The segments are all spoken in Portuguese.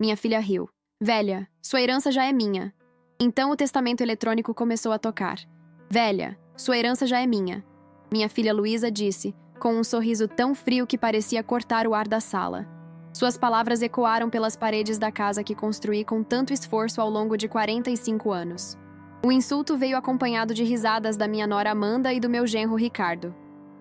Minha filha riu. Velha, sua herança já é minha. Então o testamento eletrônico começou a tocar. Velha, sua herança já é minha. Minha filha Luísa disse, com um sorriso tão frio que parecia cortar o ar da sala. Suas palavras ecoaram pelas paredes da casa que construí com tanto esforço ao longo de 45 anos. O insulto veio acompanhado de risadas da minha nora Amanda e do meu genro Ricardo.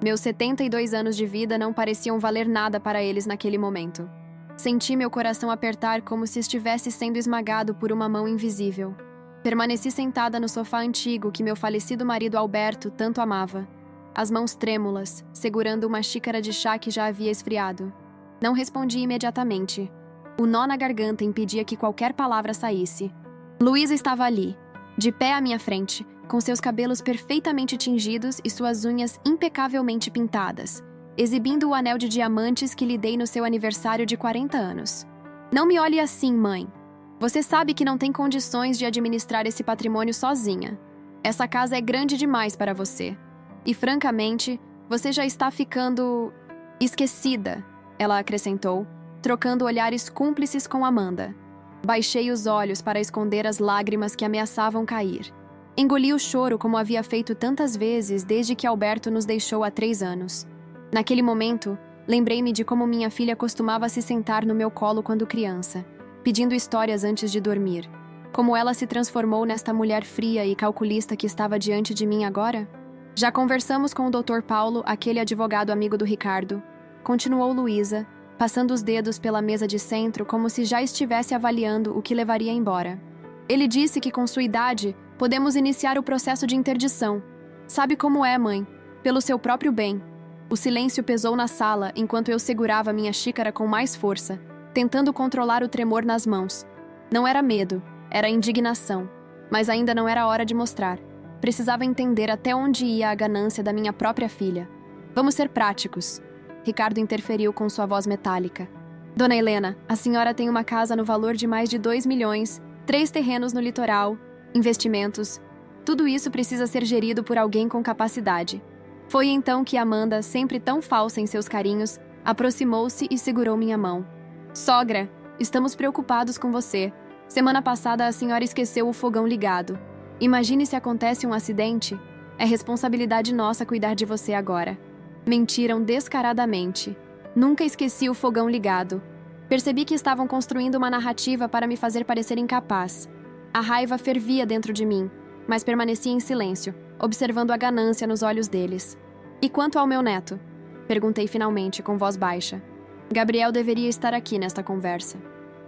Meus 72 anos de vida não pareciam valer nada para eles naquele momento. Senti meu coração apertar como se estivesse sendo esmagado por uma mão invisível. Permaneci sentada no sofá antigo que meu falecido marido Alberto tanto amava. As mãos trêmulas, segurando uma xícara de chá que já havia esfriado. Não respondi imediatamente. O nó na garganta impedia que qualquer palavra saísse. Luísa estava ali, de pé à minha frente, com seus cabelos perfeitamente tingidos e suas unhas impecavelmente pintadas, exibindo o anel de diamantes que lhe dei no seu aniversário de 40 anos. Não me olhe assim, mãe. Você sabe que não tem condições de administrar esse patrimônio sozinha. Essa casa é grande demais para você. E, francamente, você já está ficando... esquecida, ela acrescentou, trocando olhares cúmplices com Amanda. Baixei os olhos para esconder as lágrimas que ameaçavam cair. Engoli o choro como havia feito tantas vezes desde que Alberto nos deixou há 3 anos. Naquele momento, lembrei-me de como minha filha costumava se sentar no meu colo quando criança, pedindo histórias antes de dormir. Como ela se transformou nesta mulher fria e calculista que estava diante de mim agora? Já conversamos com o Dr. Paulo, aquele advogado amigo do Ricardo. Continuou Luísa, passando os dedos pela mesa de centro como se já estivesse avaliando o que levaria embora. Ele disse que com sua idade, podemos iniciar o processo de interdição. Sabe como é, mãe? Pelo seu próprio bem. O silêncio pesou na sala enquanto eu segurava minha xícara com mais força, tentando controlar o tremor nas mãos. Não era medo, era indignação, mas ainda não era hora de mostrar. Precisava entender até onde ia a ganância da minha própria filha. Vamos ser práticos. Ricardo interferiu com sua voz metálica. Dona Helena, a senhora tem uma casa no valor de mais de 2 milhões, 3 terrenos no litoral, investimentos. Tudo isso precisa ser gerido por alguém com capacidade. Foi então que Amanda, sempre tão falsa em seus carinhos, aproximou-se e segurou minha mão. Sogra, estamos preocupados com você. Semana passada a senhora esqueceu o fogão ligado. Imagine se acontece um acidente. É responsabilidade nossa cuidar de você agora. Mentiram descaradamente. Nunca esqueci o fogão ligado. Percebi que estavam construindo uma narrativa para me fazer parecer incapaz. A raiva fervia dentro de mim, mas permaneci em silêncio, observando a ganância nos olhos deles. E quanto ao meu neto? Perguntei finalmente, com voz baixa. Gabriel deveria estar aqui nesta conversa.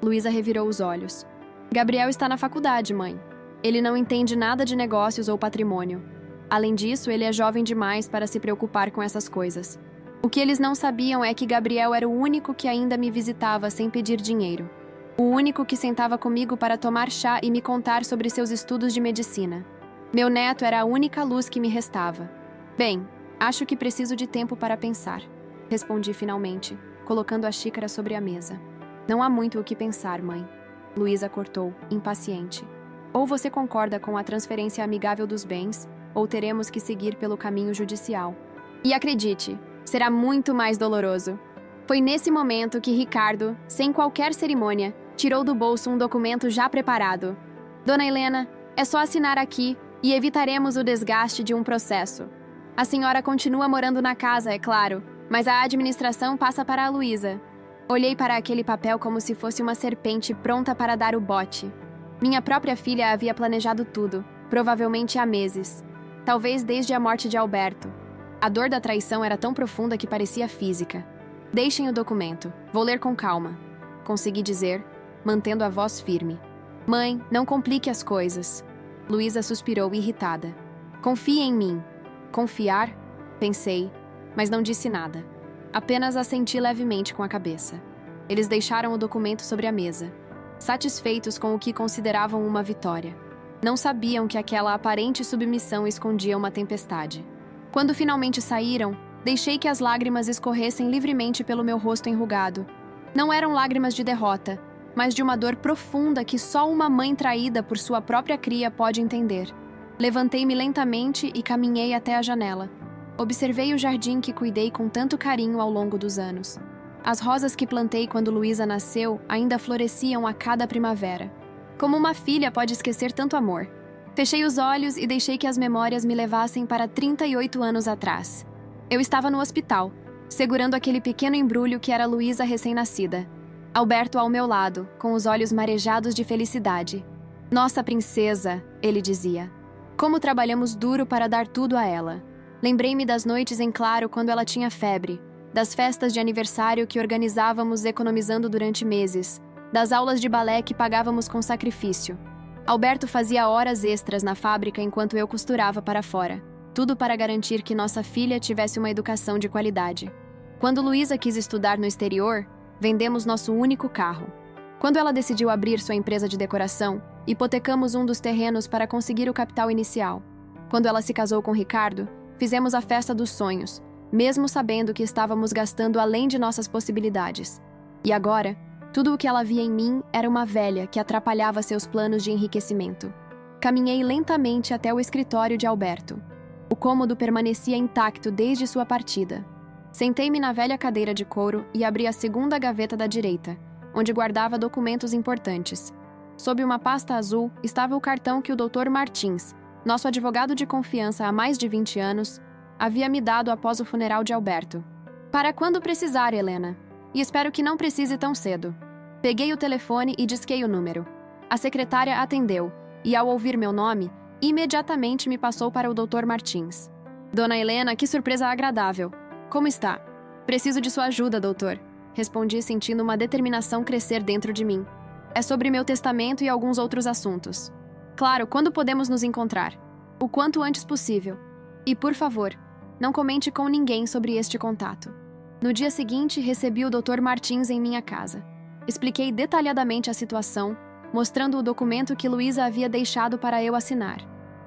Luísa revirou os olhos. Gabriel está na faculdade, mãe. Ele não entende nada de negócios ou patrimônio. Além disso, ele é jovem demais para se preocupar com essas coisas. O que eles não sabiam é que Gabriel era o único que ainda me visitava sem pedir dinheiro. O único que sentava comigo para tomar chá e me contar sobre seus estudos de medicina. Meu neto era a única luz que me restava. Bem, acho que preciso de tempo para pensar. Respondi finalmente, colocando a xícara sobre a mesa. Não há muito o que pensar, mãe. Luísa cortou, impaciente. Ou você concorda com a transferência amigável dos bens, ou teremos que seguir pelo caminho judicial. E acredite, será muito mais doloroso. Foi nesse momento que Ricardo, sem qualquer cerimônia, tirou do bolso um documento já preparado. Dona Helena, é só assinar aqui e evitaremos o desgaste de um processo. A senhora continua morando na casa, é claro, mas a administração passa para a Luísa. Olhei para aquele papel como se fosse uma serpente pronta para dar o bote. Minha própria filha havia planejado tudo, provavelmente há meses. Talvez desde a morte de Alberto. A dor da traição era tão profunda que parecia física. Deixem o documento. Vou ler com calma. Consegui dizer, mantendo a voz firme. Mãe, não complique as coisas. Luísa suspirou irritada. Confie em mim. Confiar? Pensei, mas não disse nada. Apenas assenti levemente com a cabeça. Eles deixaram o documento sobre a mesa, satisfeitos com o que consideravam uma vitória. Não sabiam que aquela aparente submissão escondia uma tempestade. Quando finalmente saíram, deixei que as lágrimas escorressem livremente pelo meu rosto enrugado. Não eram lágrimas de derrota, mas de uma dor profunda que só uma mãe traída por sua própria cria pode entender. Levantei-me lentamente e caminhei até a janela. Observei o jardim que cuidei com tanto carinho ao longo dos anos. As rosas que plantei quando Luísa nasceu ainda floresciam a cada primavera. Como uma filha pode esquecer tanto amor? Fechei os olhos e deixei que as memórias me levassem para 38 anos atrás. Eu estava no hospital, segurando aquele pequeno embrulho que era Luísa recém-nascida. Alberto ao meu lado, com os olhos marejados de felicidade. Nossa princesa, ele dizia. Como trabalhamos duro para dar tudo a ela. Lembrei-me das noites em claro quando ela tinha febre, das festas de aniversário que organizávamos economizando durante meses, das aulas de balé que pagávamos com sacrifício. Alberto fazia horas extras na fábrica enquanto eu costurava para fora, tudo para garantir que nossa filha tivesse uma educação de qualidade. Quando Luísa quis estudar no exterior, vendemos nosso único carro. Quando ela decidiu abrir sua empresa de decoração, hipotecamos um dos terrenos para conseguir o capital inicial. Quando ela se casou com Ricardo, fizemos a festa dos sonhos, mesmo sabendo que estávamos gastando além de nossas possibilidades. E agora, tudo o que ela via em mim era uma velha que atrapalhava seus planos de enriquecimento. Caminhei lentamente até o escritório de Alberto. O cômodo permanecia intacto desde sua partida. Sentei-me na velha cadeira de couro e abri a segunda gaveta da direita, onde guardava documentos importantes. Sob uma pasta azul estava o cartão que o Dr. Martins, nosso advogado de confiança há mais de 20 anos, havia me dado após o funeral de Alberto. Para quando precisar, Helena. E espero que não precise tão cedo. Peguei o telefone e disquei o número. A secretária atendeu, e ao ouvir meu nome, imediatamente me passou para o Dr. Martins. Dona Helena, que surpresa agradável. Como está? Preciso de sua ajuda, doutor. Respondi sentindo uma determinação crescer dentro de mim. É sobre meu testamento e alguns outros assuntos. Claro, quando podemos nos encontrar? O quanto antes possível. E, por favor, não comente com ninguém sobre este contato. No dia seguinte, recebi o Dr. Martins em minha casa. Expliquei detalhadamente a situação, mostrando o documento que Luísa havia deixado para eu assinar.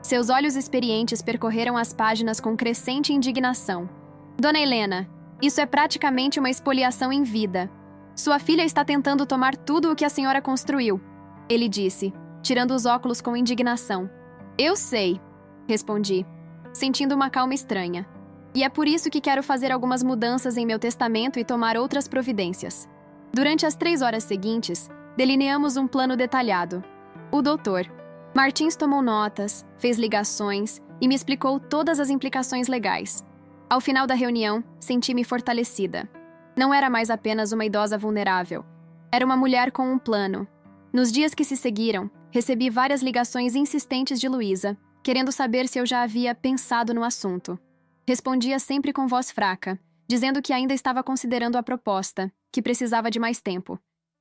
Seus olhos experientes percorreram as páginas com crescente indignação. Dona Helena, isso é praticamente uma expoliação em vida. Sua filha está tentando tomar tudo o que a senhora construiu, ele disse, tirando os óculos com indignação. Eu sei, respondi, sentindo uma calma estranha. E é por isso que quero fazer algumas mudanças em meu testamento e tomar outras providências. Durante as 3 horas seguintes, delineamos um plano detalhado. O doutor Martins tomou notas, fez ligações e me explicou todas as implicações legais. Ao final da reunião, senti-me fortalecida. Não era mais apenas uma idosa vulnerável. Era uma mulher com um plano. Nos dias que se seguiram, recebi várias ligações insistentes de Luísa, querendo saber se eu já havia pensado no assunto. Respondia sempre com voz fraca, dizendo que ainda estava considerando a proposta, que precisava de mais tempo.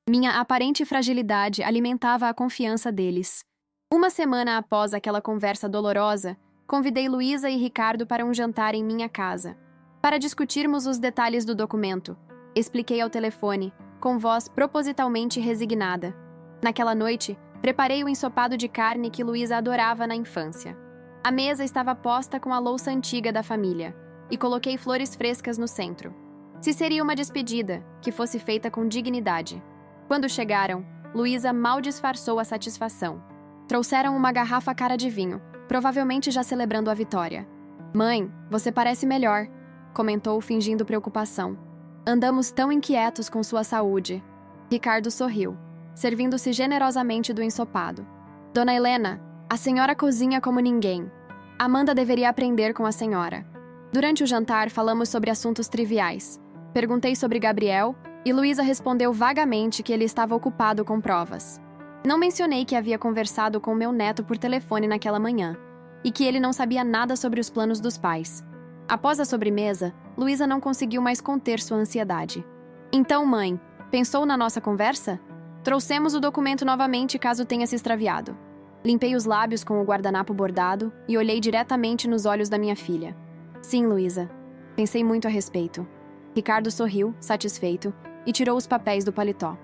Minha aparente fragilidade alimentava a confiança deles. Uma semana após aquela conversa dolorosa, convidei Luísa e Ricardo para um jantar em minha casa, para discutirmos os detalhes do documento. Expliquei ao telefone, com voz propositalmente resignada. Naquela noite, preparei o ensopado de carne que Luísa adorava na infância. A mesa estava posta com a louça antiga da família, e coloquei flores frescas no centro. Se seria uma despedida, que fosse feita com dignidade. Quando chegaram, Luísa mal disfarçou a satisfação. Trouxeram uma garrafa cara de vinho, provavelmente já celebrando a vitória. Mãe, você parece melhor, comentou fingindo preocupação. Andamos tão inquietos com sua saúde. Ricardo sorriu, servindo-se generosamente do ensopado. Dona Helena, a senhora cozinha como ninguém. Amanda deveria aprender com a senhora. Durante o jantar, falamos sobre assuntos triviais. Perguntei sobre Gabriel e Luísa respondeu vagamente que ele estava ocupado com provas. Não mencionei que havia conversado com meu neto por telefone naquela manhã e que ele não sabia nada sobre os planos dos pais. Após a sobremesa, Luísa não conseguiu mais conter sua ansiedade. Então, mãe, pensou na nossa conversa? Trouxemos o documento novamente caso tenha se extraviado. Limpei os lábios com o guardanapo bordado e olhei diretamente nos olhos da minha filha. Sim, Luísa. Pensei muito a respeito. Ricardo sorriu, satisfeito, e tirou os papéis do paletó.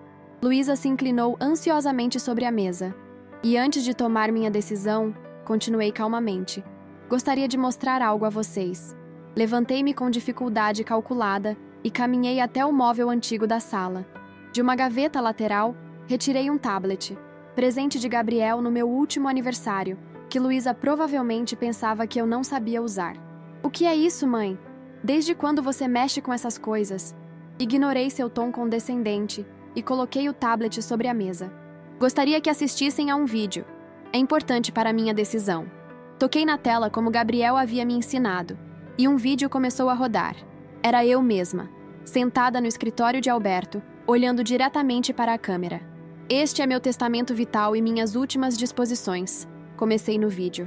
Luísa se inclinou ansiosamente sobre a mesa. E antes de tomar minha decisão, continuei calmamente. Gostaria de mostrar algo a vocês. Levantei-me com dificuldade calculada e caminhei até o móvel antigo da sala. De uma gaveta lateral, retirei um tablet, presente de Gabriel no meu último aniversário, que Luísa provavelmente pensava que eu não sabia usar. O que é isso, mãe? Desde quando você mexe com essas coisas? Ignorei seu tom condescendente e coloquei o tablet sobre a mesa. Gostaria que assistissem a um vídeo. É importante para a minha decisão. Toquei na tela como Gabriel havia me ensinado, e um vídeo começou a rodar. Era eu mesma, sentada no escritório de Alberto, olhando diretamente para a câmera. Este é meu testamento vital e minhas últimas disposições. Comecei no vídeo.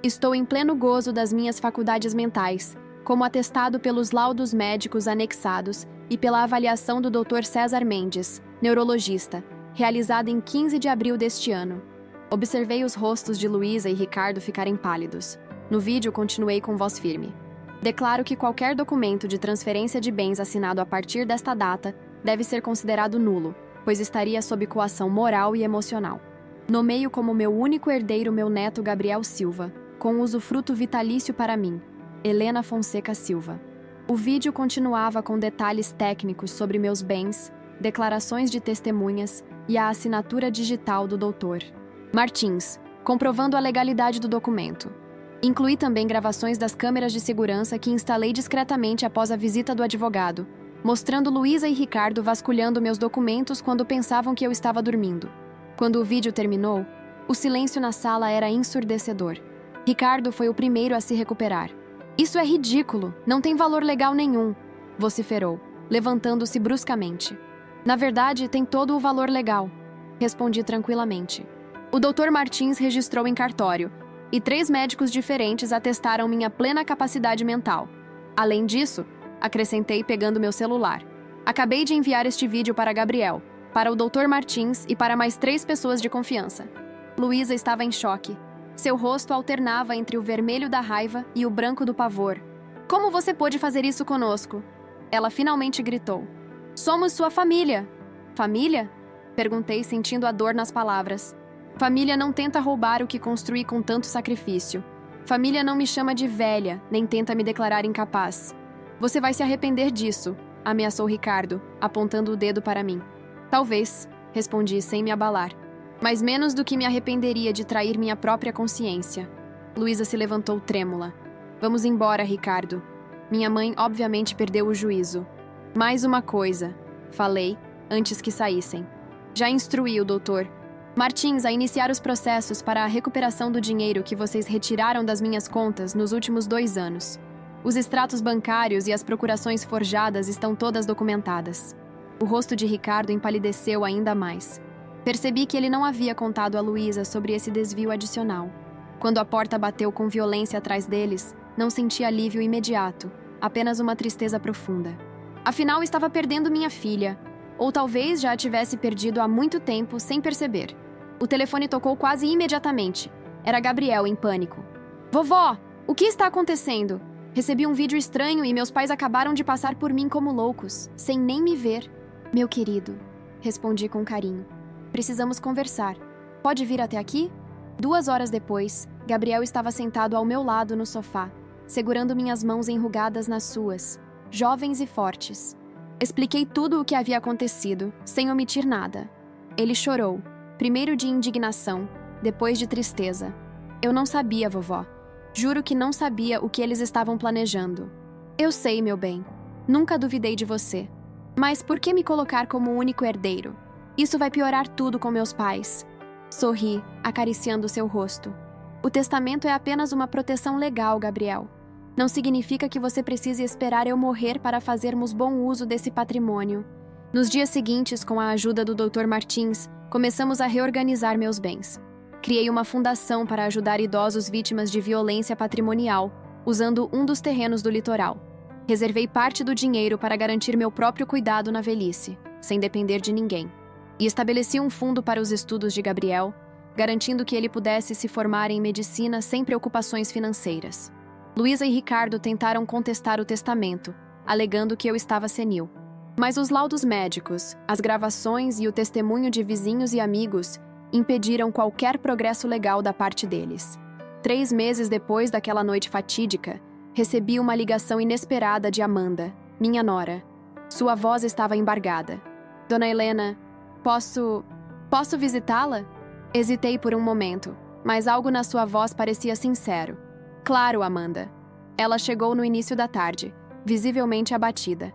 Estou em pleno gozo das minhas faculdades mentais, como atestado pelos laudos médicos anexados e pela avaliação do Dr. César Mendes, neurologista, realizada em 15 de abril deste ano. Observei os rostos de Luísa e Ricardo ficarem pálidos. No vídeo, continuei com voz firme. Declaro que qualquer documento de transferência de bens assinado a partir desta data deve ser considerado nulo, pois estaria sob coação moral e emocional. Nomeio como meu único herdeiro meu neto Gabriel Silva, com usufruto vitalício para mim, Helena Fonseca Silva. O vídeo continuava com detalhes técnicos sobre meus bens, declarações de testemunhas e a assinatura digital do Dr. Martins, comprovando a legalidade do documento. Incluí também gravações das câmeras de segurança que instalei discretamente após a visita do advogado, mostrando Luísa e Ricardo vasculhando meus documentos quando pensavam que eu estava dormindo. Quando o vídeo terminou, o silêncio na sala era ensurdecedor. Ricardo foi o primeiro a se recuperar. Isso é ridículo, não tem valor legal nenhum, vociferou, levantando-se bruscamente. Na verdade, tem todo o valor legal, respondi tranquilamente. O Dr. Martins registrou em cartório, e 3 médicos diferentes atestaram minha plena capacidade mental. Além disso, acrescentei pegando meu celular. Acabei de enviar este vídeo para Gabriel, para o Dr. Martins e para mais 3 pessoas de confiança. Luísa estava em choque. Seu rosto alternava entre o vermelho da raiva e o branco do pavor. Como você pôde fazer isso conosco? Ela finalmente gritou. Somos sua família. Família? Perguntei, sentindo a dor nas palavras. Família não tenta roubar o que construí com tanto sacrifício. Família não me chama de velha, nem tenta me declarar incapaz. Você vai se arrepender disso, ameaçou Ricardo, apontando o dedo para mim. Talvez, respondi sem me abalar. Mas menos do que me arrependeria de trair minha própria consciência. Luísa se levantou trêmula. Vamos embora, Ricardo. Minha mãe obviamente perdeu o juízo. Mais uma coisa, falei, antes que saíssem. Já instruí o doutor Martins a iniciar os processos para a recuperação do dinheiro que vocês retiraram das minhas contas nos últimos 2 anos. Os extratos bancários e as procurações forjadas estão todas documentadas. O rosto de Ricardo empalideceu ainda mais. Percebi que ele não havia contado a Luísa sobre esse desvio adicional. Quando a porta bateu com violência atrás deles, não senti alívio imediato, apenas uma tristeza profunda. Afinal, estava perdendo minha filha, ou talvez já a tivesse perdido há muito tempo sem perceber. O telefone tocou quase imediatamente. Era Gabriel, em pânico. Vovó, o que está acontecendo? Recebi um vídeo estranho e meus pais acabaram de passar por mim como loucos, sem nem me ver. Meu querido, respondi com carinho. Precisamos conversar. Pode vir até aqui? 2 horas depois, Gabriel estava sentado ao meu lado no sofá, segurando minhas mãos enrugadas nas suas, jovens e fortes. Expliquei tudo o que havia acontecido, sem omitir nada. Ele chorou, primeiro de indignação, depois de tristeza. Eu não sabia, vovó. Juro que não sabia o que eles estavam planejando. Eu sei, meu bem. Nunca duvidei de você. Mas por que me colocar como único herdeiro? Isso vai piorar tudo com meus pais. Sorri, acariciando seu rosto. O testamento é apenas uma proteção legal, Gabriel. Não significa que você precise esperar eu morrer para fazermos bom uso desse patrimônio. Nos dias seguintes, com a ajuda do Dr. Martins, começamos a reorganizar meus bens. Criei uma fundação para ajudar idosos vítimas de violência patrimonial, usando um dos terrenos do litoral. Reservei parte do dinheiro para garantir meu próprio cuidado na velhice, sem depender de ninguém. E estabeleci um fundo para os estudos de Gabriel, garantindo que ele pudesse se formar em medicina sem preocupações financeiras. Luísa e Ricardo tentaram contestar o testamento, alegando que eu estava senil. Mas os laudos médicos, as gravações e o testemunho de vizinhos e amigos impediram qualquer progresso legal da parte deles. 3 meses depois daquela noite fatídica, recebi uma ligação inesperada de Amanda, minha nora. Sua voz estava embargada. Dona Helena, posso visitá-la? Hesitei por um momento, mas algo na sua voz parecia sincero. Claro, Amanda. Ela chegou no início da tarde, visivelmente abatida.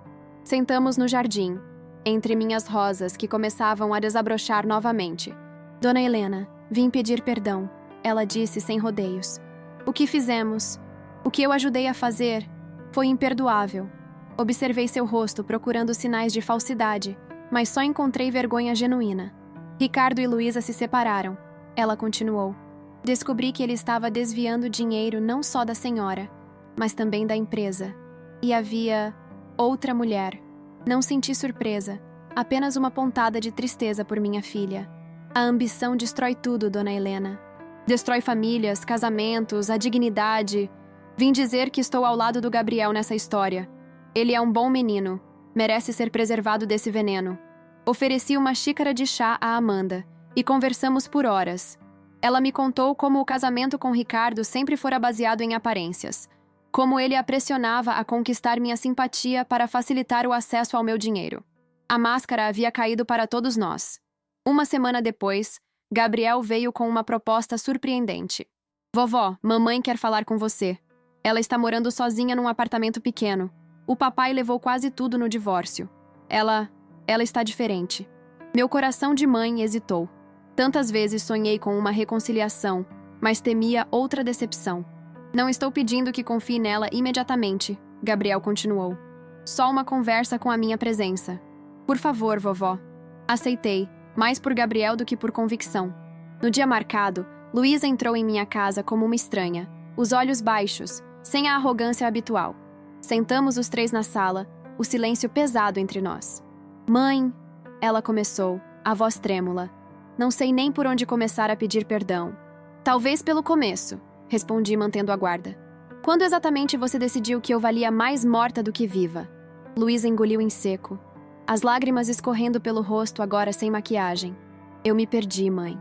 Sentamos no jardim, entre minhas rosas que começavam a desabrochar novamente. Dona Helena, vim pedir perdão, ela disse sem rodeios. O que fizemos, o que eu ajudei a fazer, foi imperdoável. Observei seu rosto procurando sinais de falsidade, mas só encontrei vergonha genuína. Ricardo e Luísa se separaram. Ela continuou. Descobri que ele estava desviando dinheiro não só da senhora, mas também da empresa. E havia outra mulher. Não senti surpresa, apenas uma pontada de tristeza por minha filha. A ambição destrói tudo, Dona Helena. Destrói famílias, casamentos, a dignidade. Vim dizer que estou ao lado do Gabriel nessa história. Ele é um bom menino, merece ser preservado desse veneno. Ofereci uma xícara de chá a Amanda e conversamos por horas. Ela me contou como o casamento com Ricardo sempre fora baseado em aparências, como ele a pressionava a conquistar minha simpatia para facilitar o acesso ao meu dinheiro. A máscara havia caído para todos nós. Uma semana depois, Gabriel veio com uma proposta surpreendente. Vovó, mamãe quer falar com você. Ela está morando sozinha num apartamento pequeno. O papai levou quase tudo no divórcio. Ela está diferente. Meu coração de mãe hesitou. Tantas vezes sonhei com uma reconciliação, mas temia outra decepção. Não estou pedindo que confie nela imediatamente, Gabriel continuou. Só uma conversa com a minha presença. Por favor, vovó. Aceitei, mais por Gabriel do que por convicção. No dia marcado, Luísa entrou em minha casa como uma estranha, os olhos baixos, sem a arrogância habitual. Sentamos os três na sala, o silêncio pesado entre nós. Mãe, ela começou, a voz trêmula. Não sei nem por onde começar a pedir perdão. Talvez pelo começo, respondi mantendo a guarda. Quando exatamente você decidiu que eu valia mais morta do que viva? Luísa engoliu em seco, as lágrimas escorrendo pelo rosto agora sem maquiagem. Eu me perdi, mãe.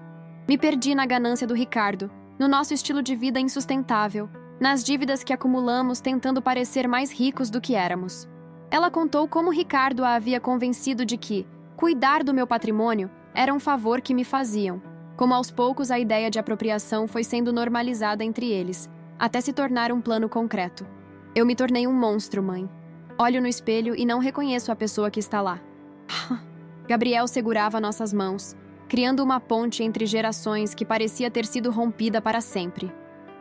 Me perdi na ganância do Ricardo, no nosso estilo de vida insustentável, nas dívidas que acumulamos tentando parecer mais ricos do que éramos. Ela contou como Ricardo a havia convencido de que cuidar do meu patrimônio era um favor que me faziam, como aos poucos a ideia de apropriação foi sendo normalizada entre eles, até se tornar um plano concreto. Eu me tornei um monstro, mãe. Olho no espelho e não reconheço a pessoa que está lá. Gabriel segurava nossas mãos, criando uma ponte entre gerações que parecia ter sido rompida para sempre.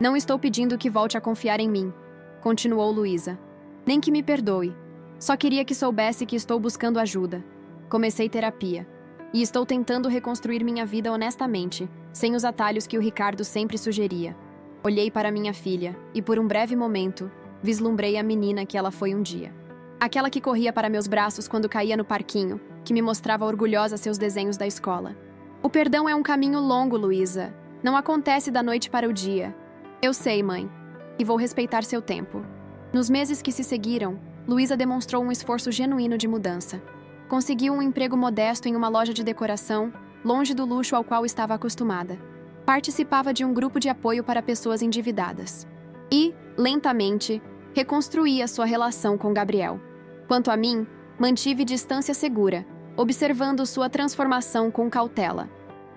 Não estou pedindo que volte a confiar em mim, continuou Luísa. Nem que me perdoe. Só queria que soubesse que estou buscando ajuda. Comecei terapia. E estou tentando reconstruir minha vida honestamente, sem os atalhos que o Ricardo sempre sugeria. Olhei para minha filha e, por um breve momento, vislumbrei a menina que ela foi um dia. Aquela que corria para meus braços quando caía no parquinho, que me mostrava orgulhosa seus desenhos da escola. O perdão é um caminho longo, Luísa. Não acontece da noite para o dia. Eu sei, mãe, e vou respeitar seu tempo. Nos meses que se seguiram, Luísa demonstrou um esforço genuíno de mudança. Conseguiu um emprego modesto em uma loja de decoração, longe do luxo ao qual estava acostumada. Participava de um grupo de apoio para pessoas endividadas. E, lentamente, reconstruía sua relação com Gabriel. Quanto a mim, mantive distância segura, observando sua transformação com cautela.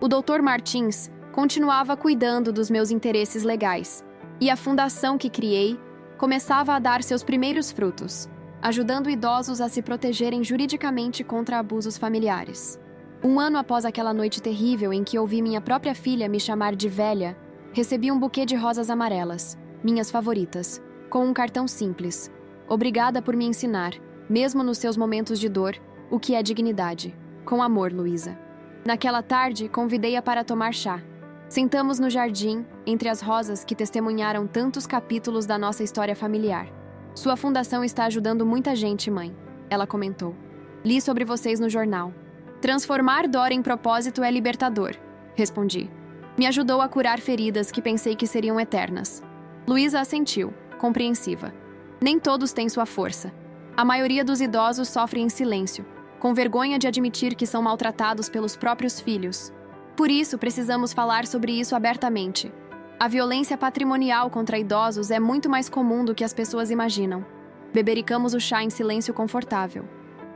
O Dr. Martins continuava cuidando dos meus interesses legais, e a fundação que criei começava a dar seus primeiros frutos, ajudando idosos a se protegerem juridicamente contra abusos familiares. Um ano após aquela noite terrível em que ouvi minha própria filha me chamar de velha, recebi um buquê de rosas amarelas, minhas favoritas, com um cartão simples. Obrigada por me ensinar, mesmo nos seus momentos de dor, o que é dignidade. Com amor, Luísa. Naquela tarde, convidei-a para tomar chá. Sentamos no jardim, entre as rosas que testemunharam tantos capítulos da nossa história familiar. Sua fundação está ajudando muita gente, mãe, ela comentou. Li sobre vocês no jornal. Transformar dor em propósito é libertador, respondi. Me ajudou a curar feridas que pensei que seriam eternas. Luísa assentiu, compreensiva. Nem todos têm sua força. A maioria dos idosos sofre em silêncio, com vergonha de admitir que são maltratados pelos próprios filhos. Por isso, precisamos falar sobre isso abertamente. A violência patrimonial contra idosos é muito mais comum do que as pessoas imaginam. Bebericamos o chá em silêncio confortável.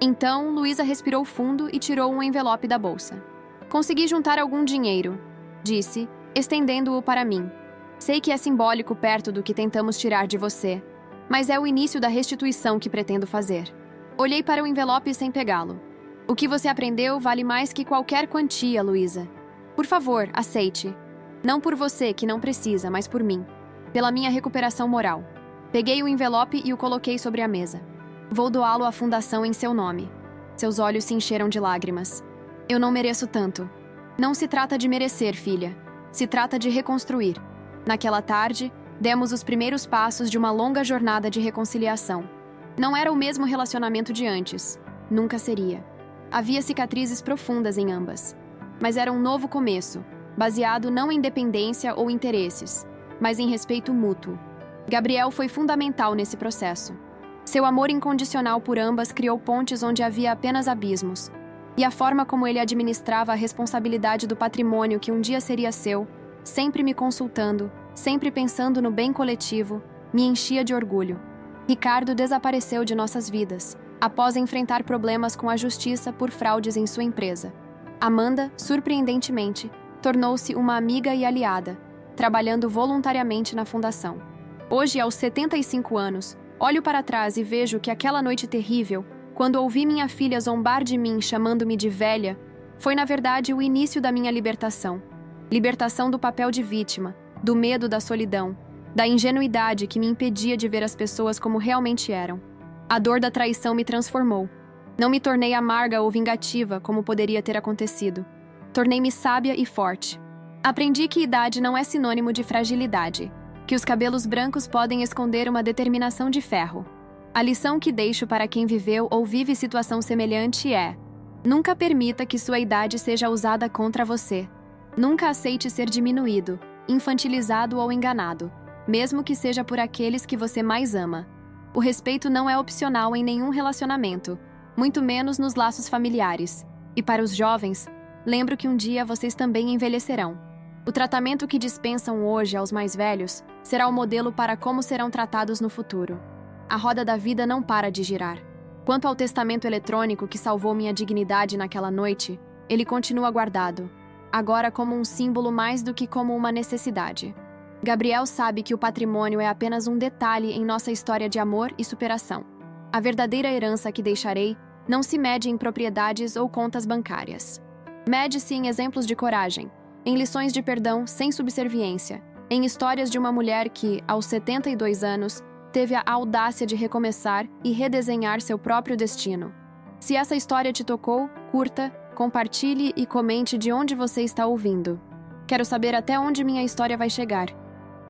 Então, Luísa respirou fundo e tirou um envelope da bolsa. Consegui juntar algum dinheiro, disse, estendendo-o para mim. Sei que é simbólico perto do que tentamos tirar de você, mas é o início da restituição que pretendo fazer. Olhei para o envelope sem pegá-lo. O que você aprendeu vale mais que qualquer quantia, Luísa. Por favor, aceite. Não por você, que não precisa, mas por mim. Pela minha recuperação moral. Peguei o envelope e o coloquei sobre a mesa. Vou doá-lo à fundação em seu nome. Seus olhos se encheram de lágrimas. Eu não mereço tanto. Não se trata de merecer, filha. Se trata de reconstruir. Naquela tarde, demos os primeiros passos de uma longa jornada de reconciliação. Não era o mesmo relacionamento de antes. Nunca seria. Havia cicatrizes profundas em ambas. Mas era um novo começo, baseado não em dependência ou interesses, mas em respeito mútuo. Gabriel foi fundamental nesse processo. Seu amor incondicional por ambas criou pontes onde havia apenas abismos. E a forma como ele administrava a responsabilidade do patrimônio que um dia seria seu, sempre me consultando, sempre pensando no bem coletivo, me enchia de orgulho. Ricardo desapareceu de nossas vidas, após enfrentar problemas com a justiça por fraudes em sua empresa. Amanda, surpreendentemente, tornou-se uma amiga e aliada, trabalhando voluntariamente na fundação. Hoje, aos 75 anos, olho para trás e vejo que aquela noite terrível, quando ouvi minha filha zombar de mim chamando-me de velha, foi na verdade o início da minha libertação. Libertação do papel de vítima, do medo da solidão, da ingenuidade que me impedia de ver as pessoas como realmente eram. A dor da traição me transformou. Não me tornei amarga ou vingativa, como poderia ter acontecido. Tornei-me sábia e forte. Aprendi que idade não é sinônimo de fragilidade, que os cabelos brancos podem esconder uma determinação de ferro. A lição que deixo para quem viveu ou vive situação semelhante é: nunca permita que sua idade seja usada contra você. Nunca aceite ser diminuído, infantilizado ou enganado, mesmo que seja por aqueles que você mais ama. O respeito não é opcional em nenhum relacionamento, muito menos nos laços familiares. E para os jovens, lembro que um dia vocês também envelhecerão. O tratamento que dispensam hoje aos mais velhos será o modelo para como serão tratados no futuro. A roda da vida não para de girar. Quanto ao testamento eletrônico que salvou minha dignidade naquela noite, ele continua guardado, agora como um símbolo mais do que como uma necessidade. Gabriel sabe que o patrimônio é apenas um detalhe em nossa história de amor e superação. A verdadeira herança que deixarei não se mede em propriedades ou contas bancárias. Mede-se em exemplos de coragem, em lições de perdão sem subserviência, em histórias de uma mulher que, aos 72 anos, teve a audácia de recomeçar e redesenhar seu próprio destino. Se essa história te tocou, curta, compartilhe e comente de onde você está ouvindo. Quero saber até onde minha história vai chegar.